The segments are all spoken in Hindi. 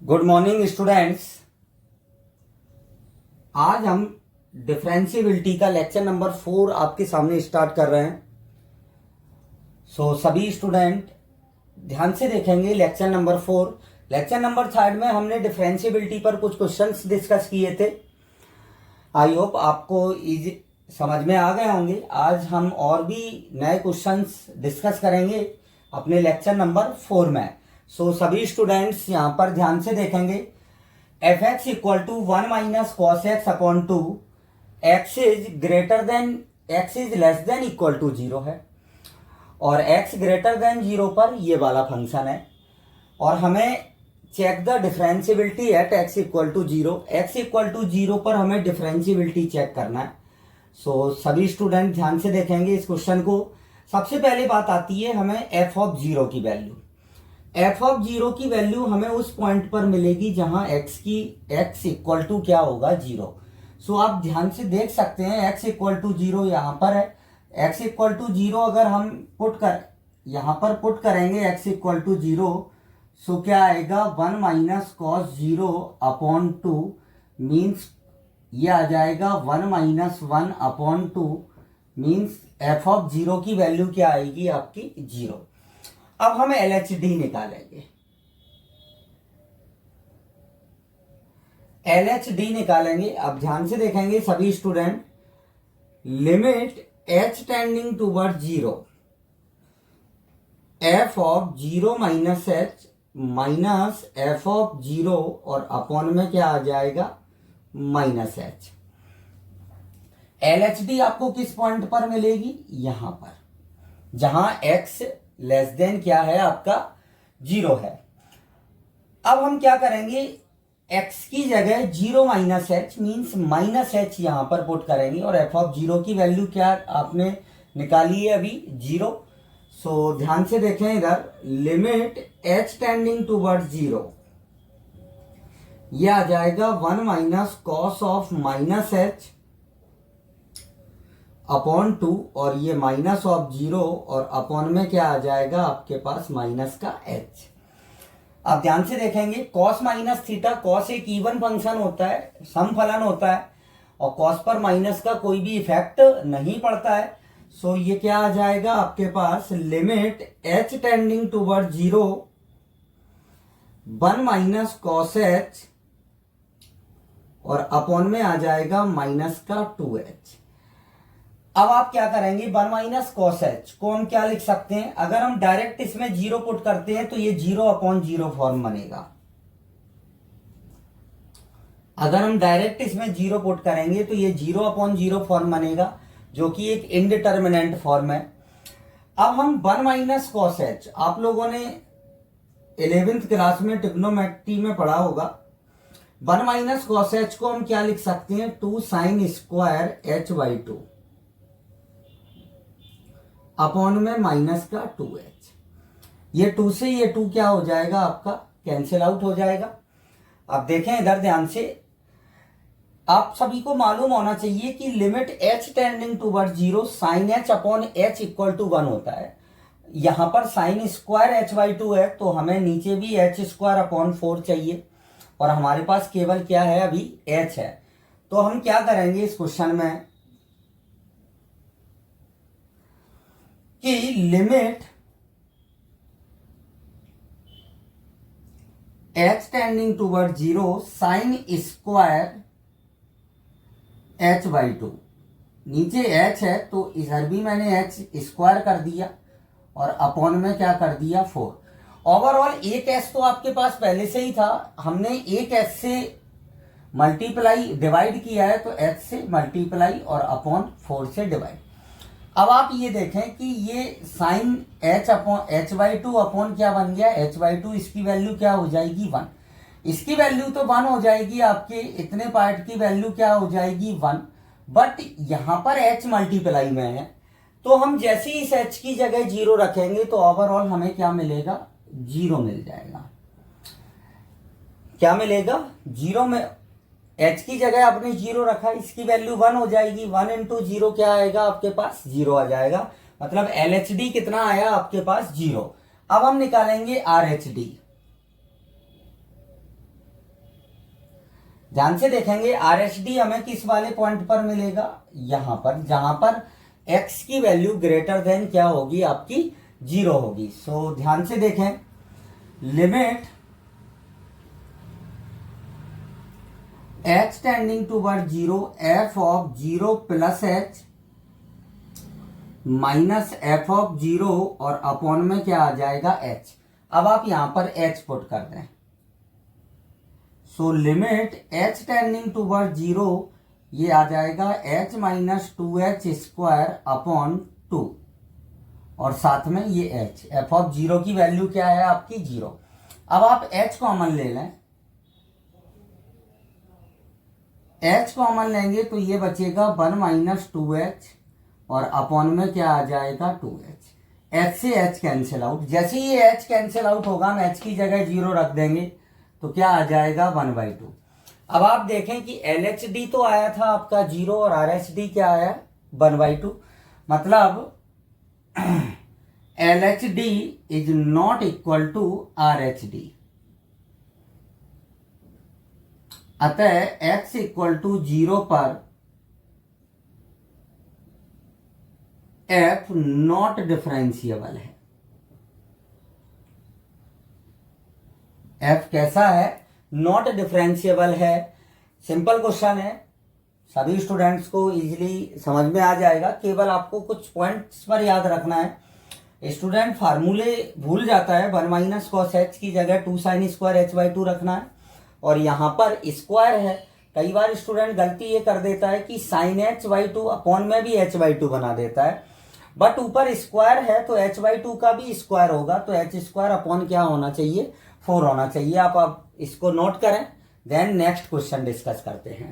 Good morning students. आज हम डिफरेंशिएबिलिटी का लेक्चर नंबर 4 आपके सामने स्टार्ट कर रहे हैं। सभी स्टूडेंट ध्यान से देखेंगे लेक्चर नंबर 4। लेक्चर नंबर 3 में हमने डिफरेंशिएबिलिटी पर कुछ क्वेश्चंस डिस्कस किए थे। आई होप आपको इजी समझ में आ गए होंगे। आज हम और भी नए क्वेश्चंस डिस्कस करेंगे अपने लेक्चर नंबर 4 में। सभी स्टूडेंट्स यहाँ पर ध्यान से देखेंगे। F x equal to 1 minus cos x upon 2, x is greater than x is less than equal to 0 है और एक्स ग्रेटर देन 0 पर ये वाला फंक्शन है और हमें check the differentiability at x equal to 0। X equal to 0 पर हमें डिफरेंशिएबिलिटी चेक करना है। सभी स्टूडेंट ध्यान से देखेंगे इस क्वेश्चन को। सबसे पहले बात आती है हमें एफ ऑफ 0 की वैल्यू। एफ ऑफ 0 की वैल्यू हमें उस पॉइंट पर मिलेगी जहां एक्स इक्वल टू क्या होगा 0। आप ध्यान से देख सकते हैं एक्स इक्वल टू 0 यहां पर है। एक्स इक्वल टू 0 अगर हम यहां पर पुट करेंगे एक्स इक्वल टू 0, क्या आएगा 1 माइनस कॉस 0 अपॉन 2 मीन्स ये आ जाएगा 1 minus 1 upon 2 means F of 0 की वैल्यू क्या आएगी आपकी 0। अब हम LHD निकालेंगे। LHD निकालेंगे। अब ध्यान से देखेंगे सभी student. Limit h tending toward 0, F of 0 minus h minus F of 0 और अपॉन में क्या आ जाएगा माइनस h। LHD आपको किस पॉइंट पर मिलेगी? यहां पर जहां x लेस देन क्या है आपका 0 है। अब हम क्या करेंगे, x की जगह 0 minus h means minus h यहां पर पुट करेंगे और f ऑफ 0 की वैल्यू क्या आपने निकाली है अभी 0। ध्यान से देखें इधर। लिमिट h टेंडिंग टूवर्ड 0, यह आ जाएगा 1 minus cos of minus h upon 2 और ये माइनस ऑफ 0 और अपॉन में क्या आ जाएगा आपके पास माइनस का h। अब ध्यान से देखेंगे कॉस माइनस थीटा, कॉस एक इवन फंक्शन होता है, सम फलन होता है और कॉस पर माइनस का कोई भी इफेक्ट नहीं पड़ता है। ये क्या आ जाएगा आपके पास limit h tending toward 0 1 minus cos h और अपॉन में आ जाएगा माइनस का 2h। अब आप क्या करेंगे, 1 माइनस कॉस h को हम क्या लिख सकते हैं? अगर हम डायरेक्ट इसमें 0 पुट करते हैं तो ये 0 अपॉन 0 फॉर्म बनेगा। अगर हम डायरेक्ट इसमें 0 पुट करेंगे तो ये 0 अपॉन 0 फॉर्म बनेगा जो कि एक इनडिटर्मिनेंट फॉर्म है। अब हम 1 माइनस कॉस h, आप लोगों ने 11th क्लास में ट्रिग्नोमेट्री में पढ़ा होगा। 1 माइनस कॉस h को हम क्या लिख सकते हैं 2 sine square h by 2 upon में माइनस का 2h। ये 2 से ये 2 क्या हो जाएगा आपका कैंसिल आउट हो जाएगा। अब देखें इधर ध्यान से, आप सभी को मालूम होना चाहिए कि limit h tending toward 0 sine h upon h equal to 1 होता है। यहां पर साइन स्क्वायर h बाई 2 है तो हमें नीचे भी h स्क्वायर अपॉन 4 चाहिए और हमारे पास केवल क्या है अभी h है। तो हम क्या करेंगे इस क्वेश्चन में कि limit h tending toward 0 sine square h by 2, नीचे h है तो इधर भी मैंने h स्क्वायर कर दिया और अपॉन में क्या कर दिया 4। ओवरऑल एक h तो आपके पास पहले से ही था, हमने एक h से मल्टीप्लाई डिवाइड किया है तो h से मल्टीप्लाई और अपॉन 4 से डिवाइड। अब आप ये देखें कि ये sine h upon h by 2 upon क्या बन गया h बाई 2, इसकी वैल्यू क्या हो जाएगी 1। इसकी वैल्यू तो 1 हो जाएगी, आपके इतने पार्ट की वैल्यू क्या हो जाएगी 1, बट यहां पर h मल्टीप्लाई में है तो हम जैसे ही इस h की जगह 0 रखेंगे तो ओवरऑल हमें क्या मिलेगा 0 मिल जाएगा। क्या मिलेगा 0 में h की जगह आपने 0 रखा, इसकी वैल्यू 1 हो जाएगी। 1 इंटू 0 क्या आएगा आपके पास 0 आ जाएगा, मतलब LHD कितना आया आपके पास 0। अब हम निकालेंगे RHD। ध्यान से देखेंगे RHD हमें किस वाले पॉइंट पर मिलेगा, यहां पर, जहां पर x की वैल्यू ग्रेटर देन क्या होगी आपकी 0 होगी। सो ध्यान से देखें, limit h tending toward 0 f of 0 plus h minus f of 0 और अपॉन में क्या आ जाएगा h। अब आप यहां पर h पुट कर दें, so limit h tending toward 0 ये आ जाएगा h minus 2h square upon 2 और साथ में ये h, f ऑफ 0 की वैल्यू क्या है आपकी 0। अब आप h कॉमन ले लें, h कॉमन लेंगे तो ये बचेगा 1 माइनस 2h और अपॉन में क्या आ जाएगा 2h। h से h कैंसिल आउट, जैसे ही ये h कैंसिल आउट होगा हम h की जगह 0 रख देंगे तो क्या आ जाएगा 1/2। अब आप देखें कि LHD तो आया था आपका 0 और RHD क्या आया 1/2, मतलब LHD is not equal to RHD। अतः x इक्वल टू 0 पर f नॉट डिफरेंशिएबल है। f कैसा है, नॉट डिफरेंशिएबल है। सिंपल क्वेश्चन है, सभी स्टूडेंट्स को इजीली समझ में आ जाएगा, केवल आपको कुछ पॉइंट्स पर याद रखना है। स्टूडेंट फार्मूले भूल जाता है, 1 माइनस कॉस h की जगह 2 साइन स्क्वायर h/2 रखना है और यहाँ पर स्क्वायर है। कई बार स्टूडेंट गलती ये कर देता है कि साइन h/2 अपॉन में भी h/2 बना देता है, बट ऊपर स्क्वायर है तो h/2 का भी स्क्वायर होगा, तो h स्क्वायर अपॉन क्या होना चाहिए 4 होना चाहिए। आप इसको नोट करें, देन नेक्स्ट क्वेश्चन डिस्कस करते हैं।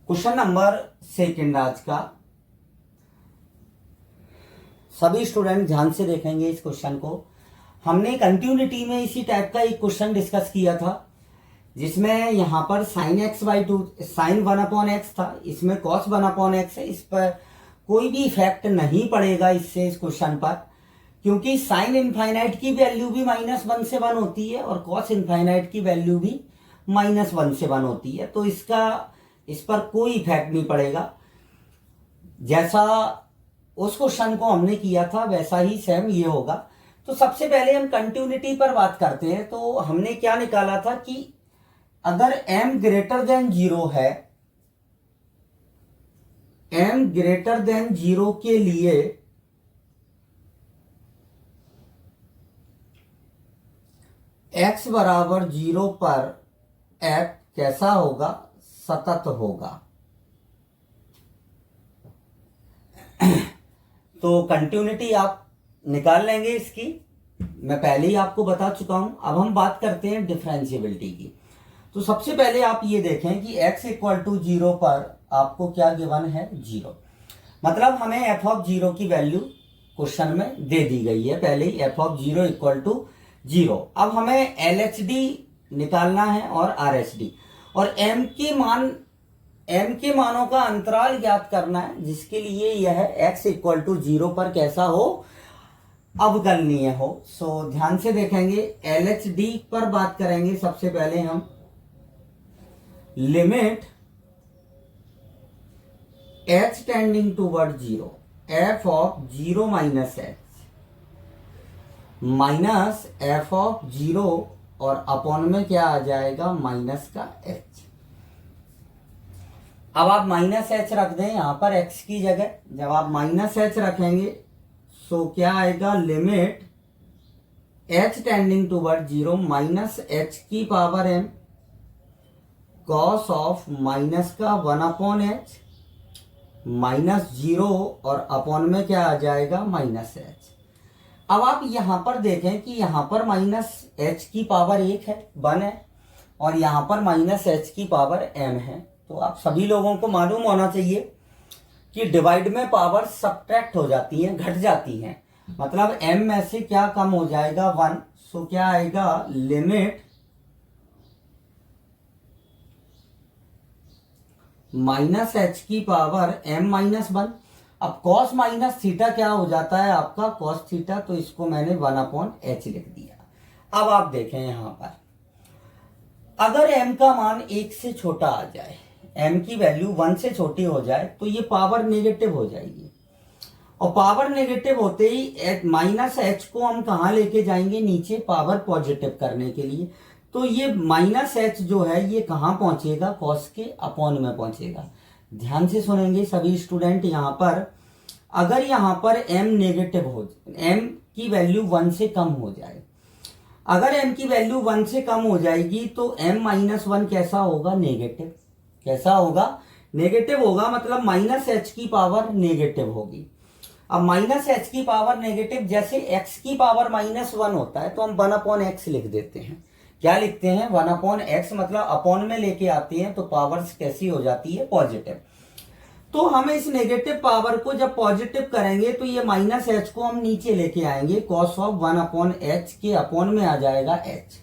क्वेश्चन नंबर 2 आज का, सभी स्टूडेंट ध्यान से देखेंगे इस क्वेश्चन को। हमने कंटिन्यूटी में इसी टाइप का एक क्वेश्चन डिस्कस किया था, जिसमें यहां पर साइन x/2 साइन 1/x था, इसमें कॉस 1/x है। इस पर कोई भी इफेक्ट नहीं पड़ेगा इससे इस क्वेश्चन पर, क्योंकि साइन इनफाइनाइट की वैल्यू भी -1 से 1 होती है और कॉस इनफाइनाइट की वैल्यू भी -1 से 1 होती है, तो इस पर कोई इफेक्ट नहीं पड़ेगा। जैसा उस क्वेश्चन को हमने किया था वैसा ही सेम ये होगा। तो सबसे पहले हम कंटिन्यूटी पर बात करते हैं। तो हमने क्या निकाला था कि अगर m ग्रेटर देन 0 है, m ग्रेटर देन 0 के लिए x बराबर 0 पर f कैसा होगा, सतत होगा। तो कंटिन्यूटी आप निकाल लेंगे इसकी, मैं पहले ही आपको बता चुका हूं। अब हम बात करते हैं डिफरेंशिएबिलिटी की। तो सबसे पहले आप ये देखें कि x इक्वल टू 0 पर आपको क्या गिवन है 0, मतलब हमें f ऑफ 0 की वैल्यू क्वेश्चन में दे दी गई है पहले ही, f ऑफ 0 इक्वल टू 0। अब हमें LHD निकालना है और RHD, और m के मानों का अंतराल ज्ञात करना है, जिसके लिए यह x इक्वल टू 0 पर कैसा हो, अवकलनीय हो। सो ध्यान से देखेंगे, LHD पर बात करेंगे। सबसे पहले हम limit h tending toward 0 f of 0 minus h minus f of 0 और अपॉन में क्या आ जाएगा माइनस का h। अब आप माइनस h रख दें यहां पर x की जगह। जब आप माइनस h रखेंगे सो क्या आएगा, limit h tending toward 0 minus h की power m cos of minus का 1/h माइनस 0 और अपॉन में क्या आ जाएगा माइनस h। अब आप यहां पर देखें कि यहां पर माइनस h की पावर 1 है 1 है, और यहां पर माइनस h की पावर m है। तो आप सभी लोगों को मालूम होना चाहिए कि डिवाइड में पावर सब्ट्रैक्ट हो जाती हैं, घट जाती हैं, मतलब m में से क्या कम हो जाएगा 1। सो क्या आएगा, लिमिट माइनस h की पावर m माइनस 1। अब cos माइनस थीटा क्या हो जाता है आपका cos थीटा, तो इसको मैंने 1/h लिख दिया। अब आप देखें यहां पर, अगर m का मान 1 से छोटा आ जाए, m की वैल्यू 1 से छोटी हो जाए, तो ये पावर नेगेटिव हो जाएगी। और पावर नेगेटिव होते ही माइनस एच को हम कहां लेके जाएंगे, नीचे पावर पॉजिटिव करने के लिए। तो ये माइनस एच जो है ये कहां पहुंचेगा, कॉस के अपॉन में पहुंचेगा। ध्यान से सुनेंगे सभी स्टूडेंट, यहां पर अगर यहां पर m नेगेटिव हो, m की वैल्यू 1 से कम हो जाए, अगर m की वैल्यू 1 से कम हो जाएगी तो m माइनस 1 कैसा होगा, नेगेटिव। कैसा होगा, नेगेटिव होगा, मतलब माइनस एच की पावर नेगेटिव होगी। अब माइनस एच की पावर नेगेटिव, जैसे x की पावर -1 होता है तो हम 1/x लिख देते हैं। क्या लिखते हैं, 1/x, मतलब अपॉन में लेके आते हैं तो पावर्स कैसी हो जाती है, पॉजिटिव। तो हम इस नेगेटिव पावर को जब पॉजिटिव करेंगे तो ये माइनस एच को हम नीचे लेके आएंगे, कॉस ऑफ 1/h के अपॉन में आ जाएगा h।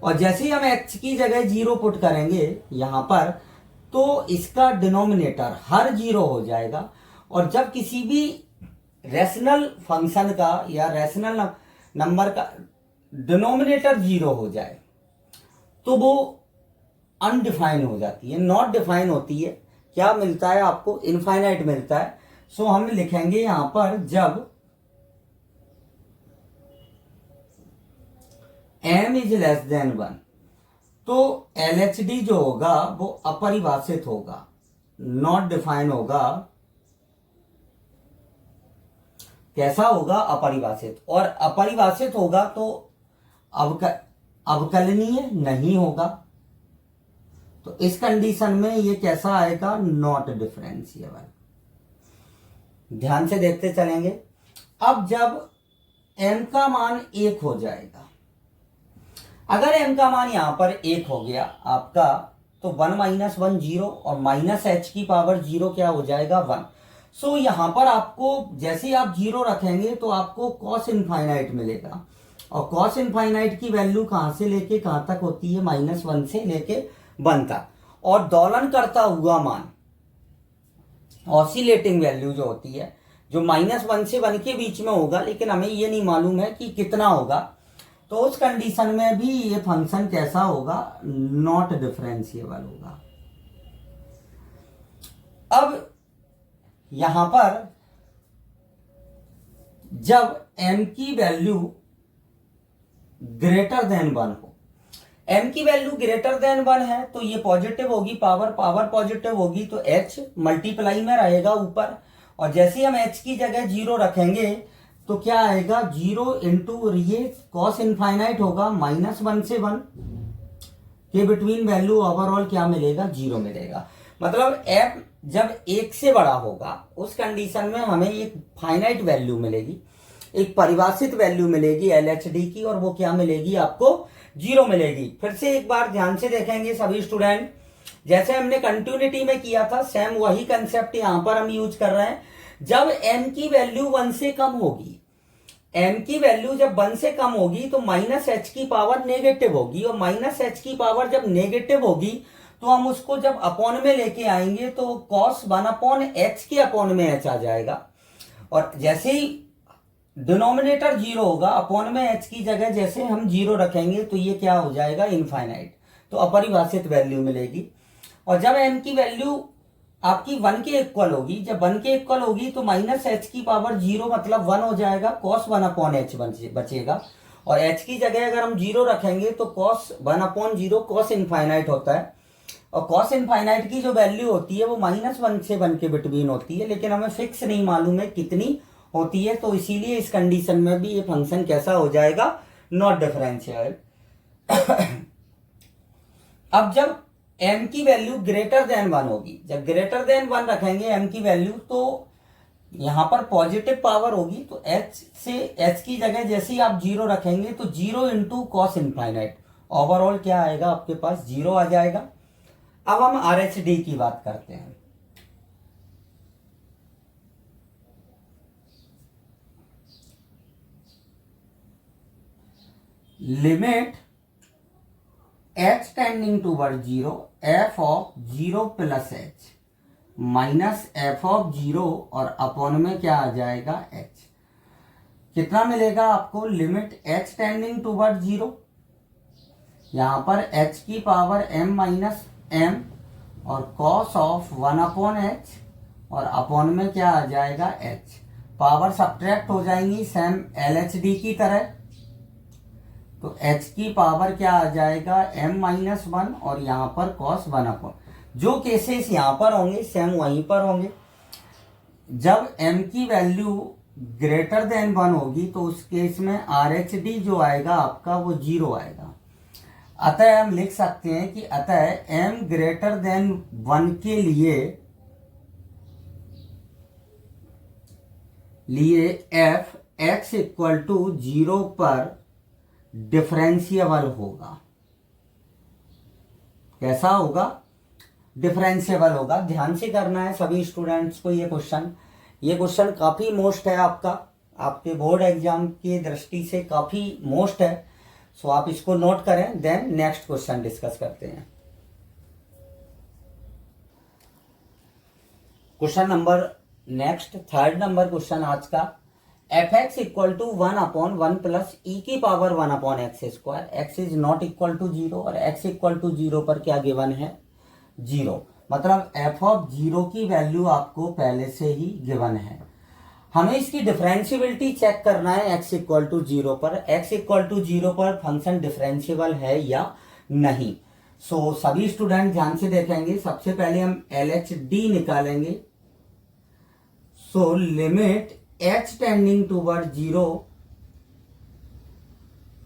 और जैसे ही हम h की जगह 0 पुट करेंगे यहां पर, तो इसका डिनोमिनेटर हर 0 हो जाएगा। और जब किसी भी रैशनल फंक्शन का या रैशनल नंबर का डिनोमिनेटर 0 हो जाए तो वो अनडिफाइन हो जाती है, नॉट डिफाइन होती है। क्या मिलता है आपको, इनफाइनाइट मिलता है। सो हम लिखेंगे यहां पर, जब m इज लेस देन 1 तो LHD जो होगा वो अपरिभाषित होगा, नॉट डिफाइन होगा। कैसा होगा, अपरिभाषित। और अपरिभाषित होगा तो अवकलनीय नहीं होगा। तो इस कंडीशन में ये कैसा आएगा, नॉट डिफरेंशिएबल। ध्यान से देखते चलेंगे। अब जब m का मान 1 हो जाएगा, अगर m का मान यहां पर 1 हो गया आपका, तो 1 - 1 0 और माइनस एच की पावर 0 क्या हो जाएगा, 1। सो यहां पर आपको जैसे ही आप 0 रखेंगे तो आपको कॉस इनफाइनाइट मिलेगा। और कॉस इनफाइनाइट की वैल्यू कहां से लेके कहां तक होती है, -1 से लेके 1 तक। और दोलन करता हुआ मान, ऑसिलेटिंग वैल्यू जो होती है, जो -1 से 1 के बीच में होगा, लेकिन हमें ये नहीं मालूम है कि कितना होगा। तो उस कंडीशन में भी ये फंक्शन कैसा होगा, नॉट डिफरेंशिएबल होगा। अब यहां पर जब m की वैल्यू ग्रेटर देन 1 हो, m की वैल्यू ग्रेटर देन 1 है तो ये पॉजिटिव होगी, पावर पॉजिटिव होगी, तो h मल्टीप्लाई में रहेगा ऊपर। और जैसे हम h की जगह 0 रखेंगे तो क्या आएगा, 0 इंटू ये कॉस इनफाइनाइट होगा, -1 से 1 के बिटवीन वैल्यू ओवरऑल क्या मिलेगा, 0 मिलेगा। मतलब f जब 1 से बड़ा होगा उस कंडीशन में हमें एक फाइनाइट वैल्यू मिलेगी, एक परिभाषित वैल्यू मिलेगी LHD की, और वो क्या मिलेगी आपको, 0 मिलेगी। फिर से एक बार ध्यान से देखेंगे सभी स्टूडेंट, जैसे हमने कंटिन्यूटी में किया था सेम वही कंसेप्ट यहां पर हम यूज कर रहे हैं। जब m की वैल्यू 1 से कम होगी, m की वैल्यू जब 1 से कम होगी तो माइनस एच की पावर नेगेटिव होगी। और माइनस एच की पावर जब नेगेटिव होगी तो हम उसको जब अपॉन में लेके आएंगे तो कॉस 1/h के अपॉन में h आ जाएगा। और जैसे ही डिनोमिनेटर 0 होगा, अपॉन में h की जगह जैसे हम 0 रखेंगे तो ये क्या हो जाएगा, इनफाइनाइट, तो अपरिभाषित वैल्यू मिलेगी। और जब m की वैल्यू आपकी 1 के इक्वल होगी, जब 1 के इक्वल होगी तो माइनस एच की पावर 0 मतलब 1 हो जाएगा, कॉस 1/h बचेगा। और h की जगह अगर हम 0 रखेंगे तो कॉस 1/0 कॉस इनफाइनाइट होता है। और कॉस इनफाइनाइट की जो वैल्यू होती है वो -1 से 1 के बिटवीन होती है, लेकिन हमें फिक्स नहीं मालूम है कितनी होती है। तो इसीलिए इस कंडीशन में भी ये फंक्शन कैसा हो जाएगा, नॉट डिफरेंशिएबल। अब जब m की वैल्यू ग्रेटर देन 1 होगी, जब ग्रेटर देन 1 रखेंगे m की वैल्यू, तो यहां पर पॉजिटिव पावर होगी, तो h की जगह जैसे ही आप 0 रखेंगे तो 0 इंटू कॉस इनफाइनाइट, ओवरऑल क्या आएगा आपके पास, 0 आ जाएगा। अब हम RHD की बात करते हैं। Limit h tending toward 0 f of 0 plus h minus f of 0 और अपॉन में क्या आ जाएगा h। कितना मिलेगा आपको, लिमिट h टेंडिंग टूवर्ड 0, यहां पर h की पावर m माइनस m और cos ऑफ 1/h और अपॉन में क्या आ जाएगा h, पावर सब्ट्रैक्ट हो जाएंगी सेम LHD की तरह, तो h की पावर क्या आ जाएगा m-1 और यहां पर cos 1/, जो केसेस यहां पर होंगे सेम वहीं पर होंगे। जब m की वैल्यू ग्रेटर देन 1 होगी तो उस केस में RHD जो आएगा आपका वो 0 आएगा। अतः हम लिख सकते हैं कि अतः m ग्रेटर देन 1 के लिए f x इक्वल टू 0 पर डिफरेंशिएबल होगा। कैसा होगा, डिफरेंशिएबल होगा। ध्यान से करना है सभी स्टूडेंट्स को ये क्वेश्चन काफी मोस्ट है, आपके बोर्ड एग्जाम की दृष्टि से काफी मोस्ट है, सो आप इसको नोट करें। देन नेक्स्ट क्वेश्चन डिस्कस करते हैं। Question number next, third number question आज का, f x equal to 1/1 plus e की power 1/x square, x is not equal to 0 और एक्स इक्वल टू 0 पर क्या गिवन है 0, मतलब एफ ऑफ 0 की वैल्यू आपको पहले से ही गिवन है। हमें इसकी डिफरेंशियबिलिटी चेक करना है x इक्वल टू 0 पर, x इक्वल टू 0 पर फंक्शन डिफरेंशियबल है या नहीं। सो सभी स्टूडेंट ध्यान से देखेंगे। सबसे पहले हम LHD निकालेंगे। So limit h tending toward 0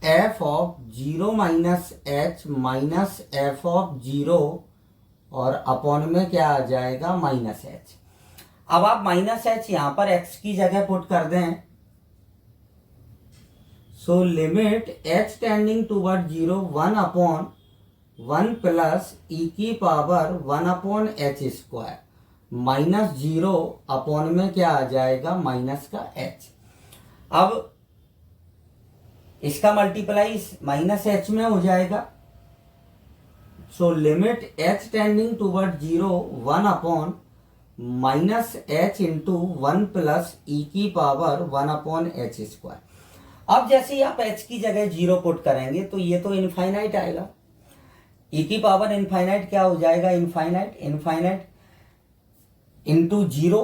f of 0 minus h minus f of 0 और अपॉन में क्या आ जाएगा माइनस h। अब आप माइनस h यहां पर x की जगह पुट कर दें। So limit h tending toward 0 1/1 plus e की power 1/h square minus 0 upon में क्या आ जाएगा माइनस का h। अब इसका मल्टीप्लाई माइनस h में हो जाएगा। So limit h tending toward 0 1/- minus h into 1 plus e की पावर 1/h स्क्वायर। अब जैसे ही आप h की जगह 0 पुट करेंगे तो ये तो इनफाइनाइट आएगा, e की पावर इनफाइनाइट क्या हो जाएगा इनफाइनाइट इंटू 0,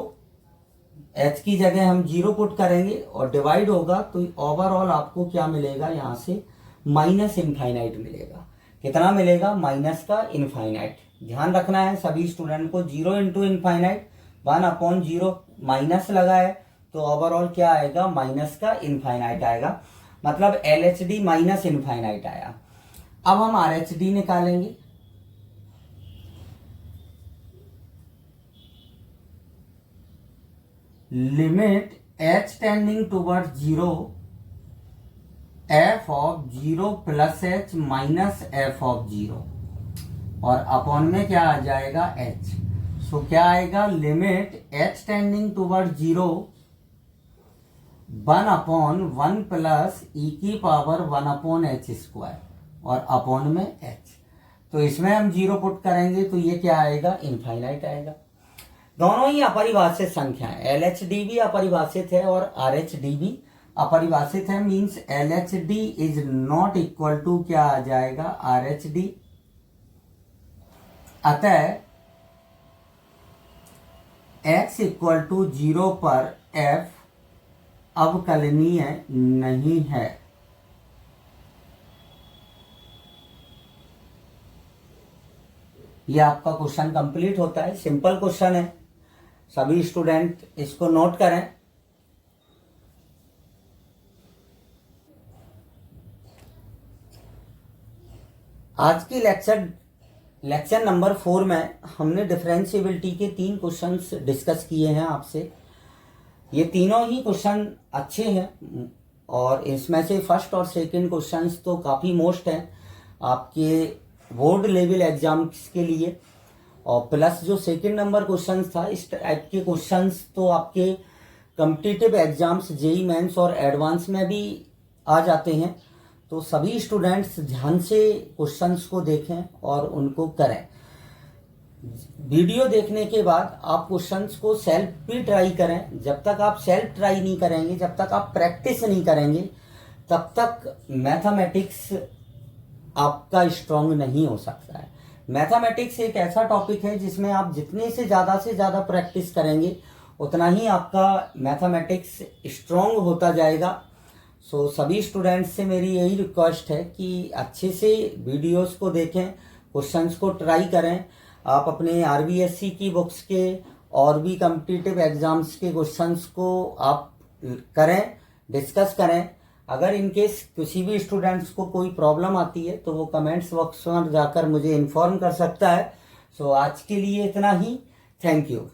h की जगह हम 0 पुट करेंगे और डिवाइड होगा तो ओवरऑल आपको क्या मिलेगा, यहां से माइनस इनफाइनाइट मिलेगा। कितना मिलेगा, माइनस का इनफाइनाइट। ध्यान रखना है सभी स्टूडेंट को, 0 इंटू इनफाइनाइट 1/0 माइनस लगा है तो ओवरऑल क्या आएगा माइनस का इनफाइनाइट आएगा, मतलब LHD माइनस इनफाइनाइट आया। अब हम RHD निकालेंगे। Limit h tending toward 0 f of 0 plus h minus f of 0 और अपॉन में क्या आ जाएगा h। सो क्या आएगा, limit h tending toward 0 1/1 plus e की पावर 1/h स्क्वायर और अपॉन में h। तो इसमें हम 0 पुट करेंगे तो ये क्या आएगा इनफाइनाइट आएगा। दोनों ही अपरिभाषित संख्या है, LHD भी अपरिभाषित है और RHD भी अपरिभाषित है, means LHD is not equal to क्या आ जाएगा RHD। अतः x इक्वल टू 0 पर f अवकलनीय नहीं है। यह आपका क्वेश्चन कंप्लीट होता है। सिंपल क्वेश्चन है, सभी स्टूडेंट इसको नोट करें। आज की लेक्चर नंबर 4 में हमने डिफरेंशिएबिलिटी के 3 क्वेश्चंस डिस्कस किए हैं आपसे। ये तीनों ही क्वेश्चन अच्छे हैं और इसमें से फर्स्ट और सेकंड क्वेश्चंस तो काफ़ी मोस्ट हैं आपके बोर्ड लेवल एग्जाम्स के लिए, और प्लस जो सेकंड नंबर क्वेश्चंस था इस टाइप के क्वेश्चंस तो आपके कॉम्पिटिटिव एग्जाम्स जेई मेंस और एडवांस में भी आ जाते हैं। तो सभी स्टूडेंट्स ध्यान से क्वेश्चंस को देखें और उनको करें। वीडियो देखने के बाद आप क्वेश्चंस को सेल्फ भी ट्राई करें। जब तक आप सेल्फ ट्राई नहीं करेंगे, जब तक आप प्रैक्टिस नहीं करेंगे, तब तक मैथमेटिक्स आपका स्ट्रांग नहीं हो सकता है। मैथमेटिक्स एक ऐसा टॉपिक है जिसमें आप जितने से ज़्यादा प्रैक्टिस करेंगे उतना ही आपका मैथमेटिक्स स्ट्रांग होता जाएगा। सो सभी स्टूडेंट्स से मेरी यही रिक्वेस्ट है कि अच्छे से वीडियोस को देखें, क्वेश्चंस को ट्राई करें। आप अपने आरबीएससी की बुक्स के और भी कॉम्पिटिटिव एग्जाम्स के क्वेश्चंस को आप करें, डिस्कस करें। अगर इनकेस किसी भी स्टूडेंट्स को कोई प्रॉब्लम आती है तो वो कमेंट्स बॉक्स में जाकर मुझे इन्फॉर्म कर सकता है। सो आज के लिए इतना ही। Thank you.